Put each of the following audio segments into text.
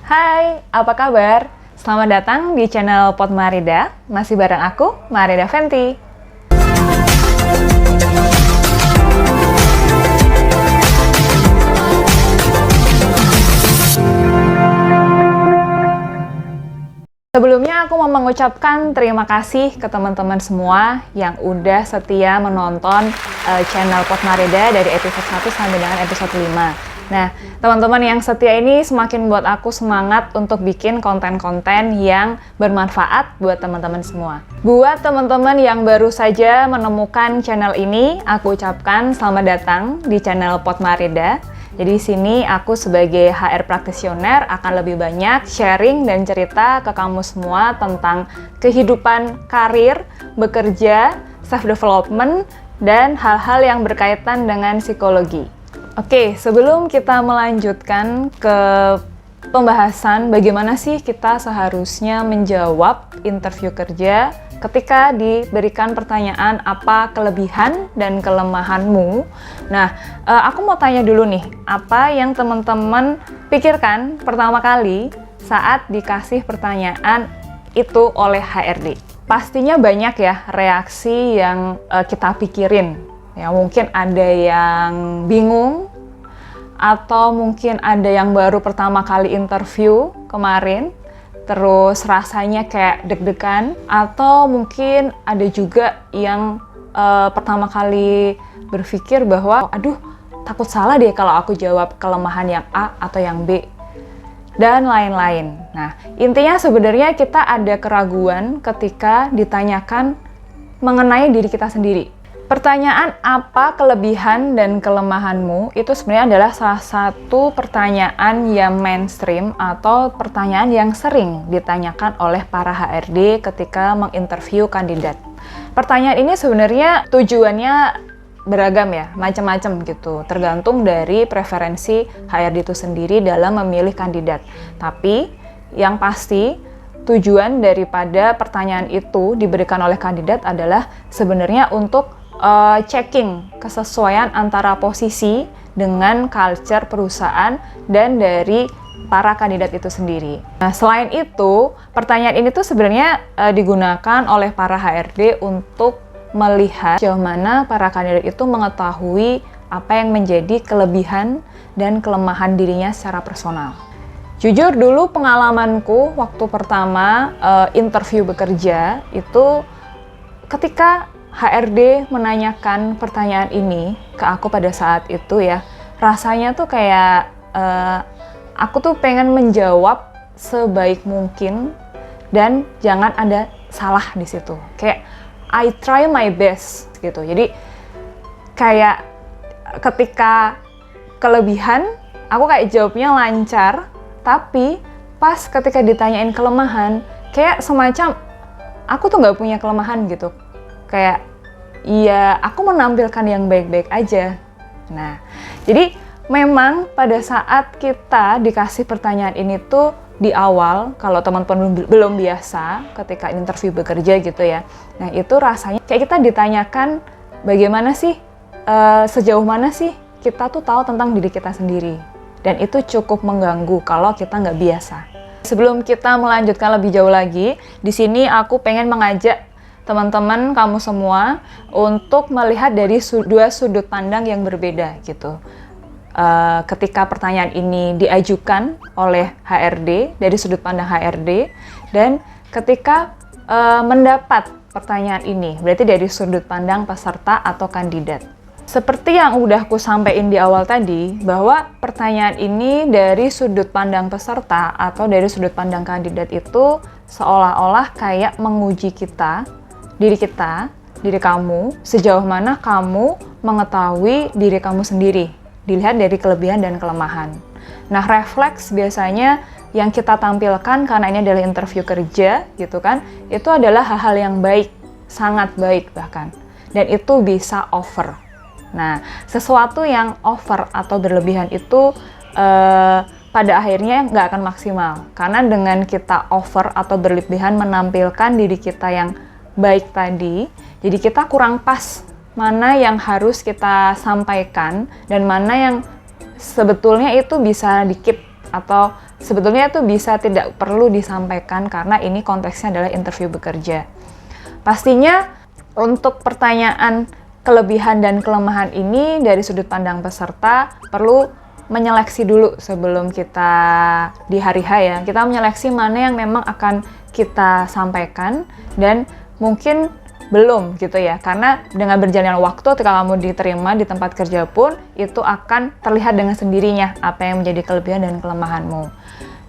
Hai, apa kabar? Selamat datang di channel Pot Marida. Masih bareng aku, Marida Fenty. Sebelumnya aku mau mengucapkan terima kasih ke teman-teman semua yang udah setia menonton channel Pot Marida dari episode 1 sampai dengan episode 5. Nah, teman-teman yang setia ini semakin buat aku semangat untuk bikin konten-konten yang bermanfaat buat teman-teman semua. Buat teman-teman yang baru saja menemukan channel ini, aku ucapkan selamat datang di channel Pot Marida. Jadi di sini aku sebagai HR practitioner akan lebih banyak sharing dan cerita ke kamu semua tentang kehidupan karir, bekerja, self-development, dan hal-hal yang berkaitan dengan psikologi. Oke, sebelum kita melanjutkan ke pembahasan bagaimana sih kita seharusnya menjawab interview kerja ketika diberikan pertanyaan apa kelebihan dan kelemahanmu. Nah, aku mau tanya dulu nih, apa yang teman-teman pikirkan pertama kali saat dikasih pertanyaan itu oleh HRD? Pastinya banyak ya reaksi yang kita pikirin. Ya, mungkin ada yang bingung, atau mungkin ada yang baru pertama kali interview kemarin, terus rasanya kayak deg-degan, atau mungkin ada juga yang pertama kali berpikir bahwa, aduh, takut salah deh kalau aku jawab kelemahan yang A atau yang B, dan lain-lain. Nah, intinya sebenarnya kita ada keraguan ketika ditanyakan mengenai diri kita sendiri. Pertanyaan apa kelebihan dan kelemahanmu itu sebenarnya adalah salah satu pertanyaan yang mainstream atau pertanyaan yang sering ditanyakan oleh para HRD ketika menginterview kandidat. Pertanyaan ini sebenarnya tujuannya beragam ya, macam-macam gitu, tergantung dari preferensi HRD itu sendiri dalam memilih kandidat. Tapi yang pasti tujuan daripada pertanyaan itu diberikan oleh kandidat adalah sebenarnya untuk checking kesesuaian antara posisi dengan culture perusahaan dan dari para kandidat itu sendiri. Nah, selain itu, pertanyaan ini tuh sebenarnya digunakan oleh para HRD untuk melihat sejauh mana para kandidat itu mengetahui apa yang menjadi kelebihan dan kelemahan dirinya secara personal. Jujur dulu pengalamanku waktu pertama interview bekerja itu ketika HRD menanyakan pertanyaan ini ke aku pada saat itu ya, rasanya tuh kayak aku tuh pengen menjawab sebaik mungkin dan jangan ada salah di situ. Kayak I try my best gitu. Jadi kayak ketika kelebihan aku kayak jawabnya lancar, tapi pas ketika ditanyain kelemahan kayak semacam aku tuh nggak punya kelemahan gitu. Kayak, ya aku menampilkan yang baik-baik aja. Nah, jadi memang pada saat kita dikasih pertanyaan ini tuh di awal, kalau teman-teman belum biasa ketika interview bekerja gitu ya. Nah, itu rasanya kayak kita ditanyakan bagaimana sih, sejauh mana sih kita tuh tahu tentang diri kita sendiri. Dan itu cukup mengganggu kalau kita nggak biasa. Sebelum kita melanjutkan lebih jauh lagi, di sini aku pengen mengajak teman-teman kamu semua untuk melihat dari dua sudut pandang yang berbeda gitu. Ketika pertanyaan ini diajukan oleh HRD dari sudut pandang HRD dan ketika mendapat pertanyaan ini berarti dari sudut pandang peserta atau kandidat. Seperti yang udah aku sampaikan di awal tadi, bahwa pertanyaan ini dari sudut pandang peserta atau dari sudut pandang kandidat itu seolah-olah kayak menguji diri kamu, sejauh mana kamu mengetahui diri kamu sendiri, dilihat dari kelebihan dan kelemahan. Nah, refleks biasanya yang kita tampilkan karena ini adalah interview kerja, gitu kan, itu adalah hal-hal yang baik, sangat baik bahkan, dan itu bisa over. Nah, sesuatu yang over atau berlebihan itu pada akhirnya nggak akan maksimal, karena dengan kita over atau berlebihan menampilkan diri kita yang baik tadi, jadi kita kurang pas mana yang harus kita sampaikan dan mana yang sebetulnya itu bisa di-keep atau sebetulnya itu bisa tidak perlu disampaikan karena ini konteksnya adalah interview bekerja. Pastinya untuk pertanyaan kelebihan dan kelemahan ini dari sudut pandang peserta perlu menyeleksi dulu sebelum kita di hari H ya. Kita menyeleksi mana yang memang akan kita sampaikan dan mungkin belum gitu ya, karena dengan berjalannya waktu ketika kamu diterima di tempat kerja pun itu akan terlihat dengan sendirinya apa yang menjadi kelebihan dan kelemahanmu.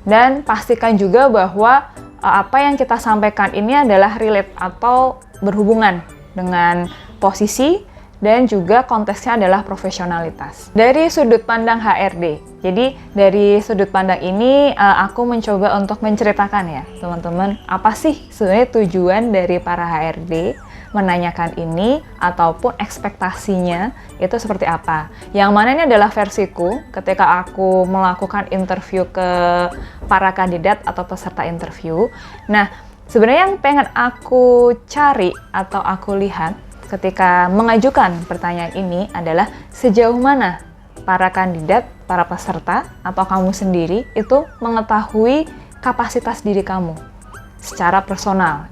Dan pastikan juga bahwa apa yang kita sampaikan ini adalah relate atau berhubungan dengan posisi dan juga konteksnya adalah profesionalitas. Dari sudut pandang HRD, jadi dari sudut pandang ini aku mencoba untuk menceritakan ya teman-teman, apa sih sebenarnya tujuan dari para HRD menanyakan ini ataupun ekspektasinya itu seperti apa. Yang mana ini adalah versiku ketika aku melakukan interview ke para kandidat atau peserta interview. Nah, sebenarnya yang pengen aku cari atau aku lihat ketika mengajukan pertanyaan ini adalah sejauh mana para kandidat, para peserta, atau kamu sendiri itu mengetahui kapasitas diri kamu secara personal,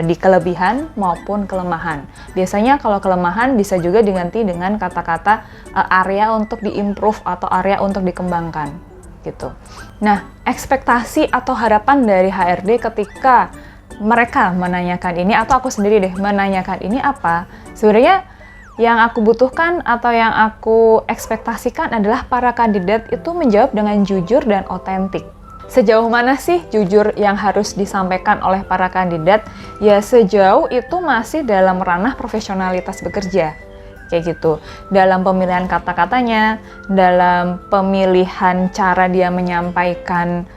di kelebihan maupun kelemahan. Biasanya kalau kelemahan bisa juga diganti dengan kata-kata area untuk diimprove atau area untuk dikembangkan gitu. Nah, ekspektasi atau harapan dari HRD ketika mereka menanyakan ini, atau aku sendiri deh menanyakan ini apa? Sebenarnya yang aku butuhkan atau yang aku ekspektasikan adalah para kandidat itu menjawab dengan jujur dan otentik. Sejauh mana sih jujur yang harus disampaikan oleh para kandidat? Ya sejauh itu masih dalam ranah profesionalitas bekerja. Kayak gitu. Dalam pemilihan kata-katanya, dalam pemilihan cara dia menyampaikan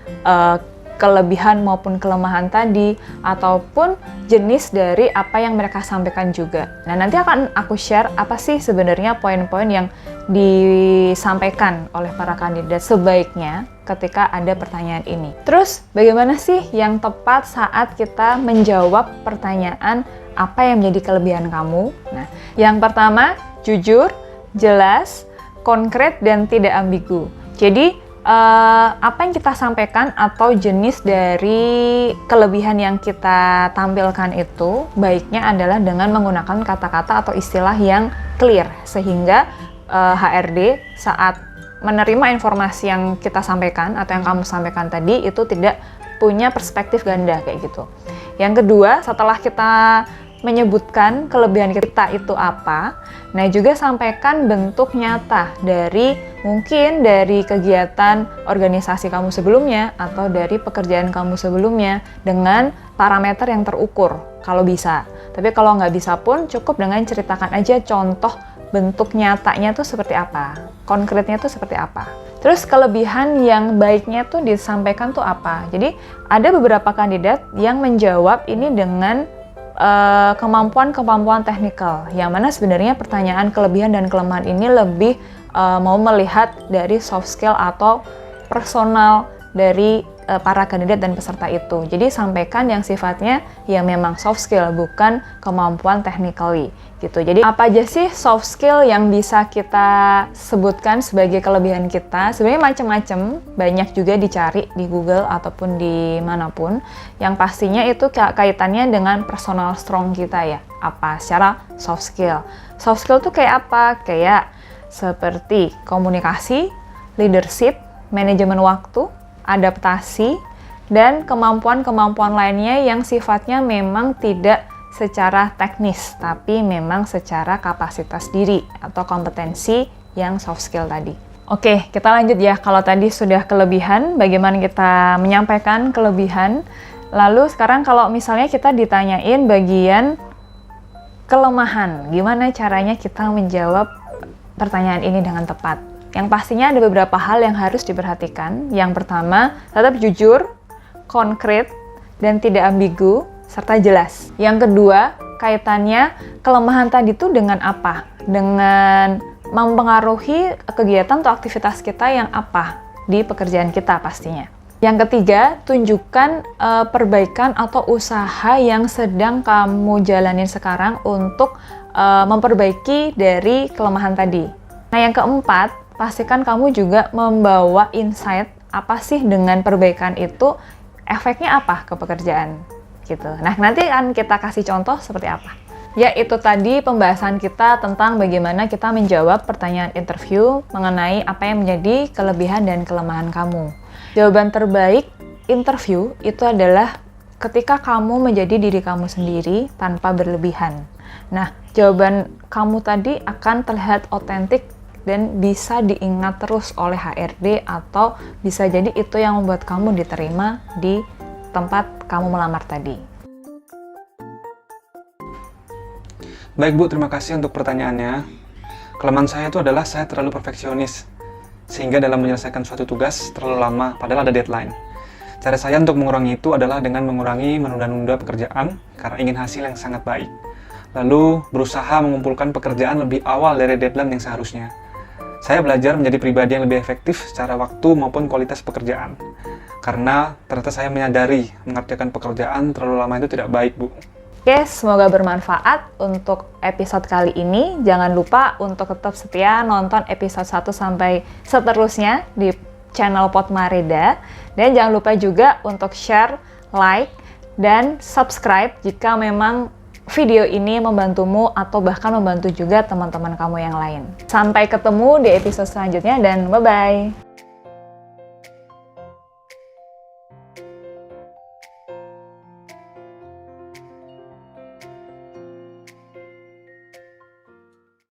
kelebihan maupun kelemahan tadi, ataupun jenis dari apa yang mereka sampaikan juga. Nah, nanti akan aku share apa sih sebenarnya poin-poin yang disampaikan oleh para kandidat sebaiknya ketika ada pertanyaan ini. Terus, bagaimana sih yang tepat saat kita menjawab pertanyaan apa yang menjadi kelebihan kamu? Nah, yang pertama, jujur, jelas, konkret, dan tidak ambigu. Jadi, apa yang kita sampaikan atau jenis dari kelebihan yang kita tampilkan itu baiknya adalah dengan menggunakan kata-kata atau istilah yang clear sehingga HRD saat menerima informasi yang kita sampaikan atau yang kamu sampaikan tadi itu tidak punya perspektif ganda kayak gitu. Yang kedua, setelah kita menyebutkan kelebihan kita itu apa, nah juga sampaikan bentuk nyata dari mungkin dari kegiatan organisasi kamu sebelumnya atau dari pekerjaan kamu sebelumnya dengan parameter yang terukur kalau bisa. Tapi kalau nggak bisa pun cukup dengan ceritakan aja contoh bentuk nyatanya tuh seperti apa, konkretnya tuh seperti apa. Terus kelebihan yang baiknya tuh disampaikan tuh apa. Jadi ada beberapa kandidat yang menjawab ini dengan kemampuan-kemampuan teknikal, yang mana sebenarnya pertanyaan kelebihan dan kelemahan ini lebih mau melihat dari soft skill atau personal dari para kandidat dan peserta itu. Jadi sampaikan yang sifatnya ya memang soft skill, bukan kemampuan technically gitu. Jadi apa aja sih soft skill yang bisa kita sebutkan sebagai kelebihan kita? Sebenarnya macam-macam, banyak juga dicari di Google ataupun di manapun. Yang pastinya itu kaitannya dengan personal strong kita ya. Apa secara soft skill? Soft skill tuh kayak apa? Kayak seperti komunikasi, leadership, manajemen waktu, adaptasi, dan kemampuan-kemampuan lainnya yang sifatnya memang tidak secara teknis, tapi memang secara kapasitas diri atau kompetensi yang soft skill tadi. Oke, kita lanjut ya. Kalau tadi sudah kelebihan, bagaimana kita menyampaikan kelebihan. Lalu sekarang kalau misalnya kita ditanyain bagian kelemahan, gimana caranya kita menjawab pertanyaan ini dengan tepat? Yang pastinya ada beberapa hal yang harus diperhatikan. Yang pertama, tetap jujur, konkret, dan tidak ambigu, serta jelas. Yang kedua, kaitannya kelemahan tadi itu dengan apa? Dengan mempengaruhi kegiatan atau aktivitas kita yang apa di pekerjaan kita pastinya. Yang ketiga, tunjukkan perbaikan atau usaha yang sedang kamu jalanin sekarang untuk memperbaiki dari kelemahan tadi. Nah, yang keempat, pastikan kamu juga membawa insight apa sih dengan perbaikan itu, efeknya apa ke pekerjaan gitu. Nah, nanti kan kita kasih contoh seperti apa. Ya, itu tadi pembahasan kita tentang bagaimana kita menjawab pertanyaan interview mengenai apa yang menjadi kelebihan dan kelemahan kamu. Jawaban terbaik interview itu adalah ketika kamu menjadi diri kamu sendiri tanpa berlebihan. Nah, jawaban kamu tadi akan terlihat otentik dan bisa diingat terus oleh HRD, atau bisa jadi itu yang membuat kamu diterima di tempat kamu melamar tadi. Baik Bu, terima kasih untuk pertanyaannya. Kelemahan saya itu adalah saya terlalu perfeksionis, sehingga dalam menyelesaikan suatu tugas terlalu lama, padahal ada deadline. Cara saya untuk mengurangi itu adalah dengan mengurangi menunda-nunda pekerjaan karena ingin hasil yang sangat baik. Lalu berusaha mengumpulkan pekerjaan lebih awal dari deadline yang seharusnya. Saya belajar menjadi pribadi yang lebih efektif secara waktu maupun kualitas pekerjaan. Karena ternyata saya menyadari mengerjakan pekerjaan terlalu lama itu tidak baik, Bu. Oke, semoga bermanfaat untuk episode kali ini. Jangan lupa untuk tetap setia nonton episode 1 sampai seterusnya di channel Potmareda. Dan jangan lupa juga untuk share, like, dan subscribe jika memang video ini membantumu atau bahkan membantu juga teman-teman kamu yang lain. Sampai ketemu di episode selanjutnya dan bye-bye!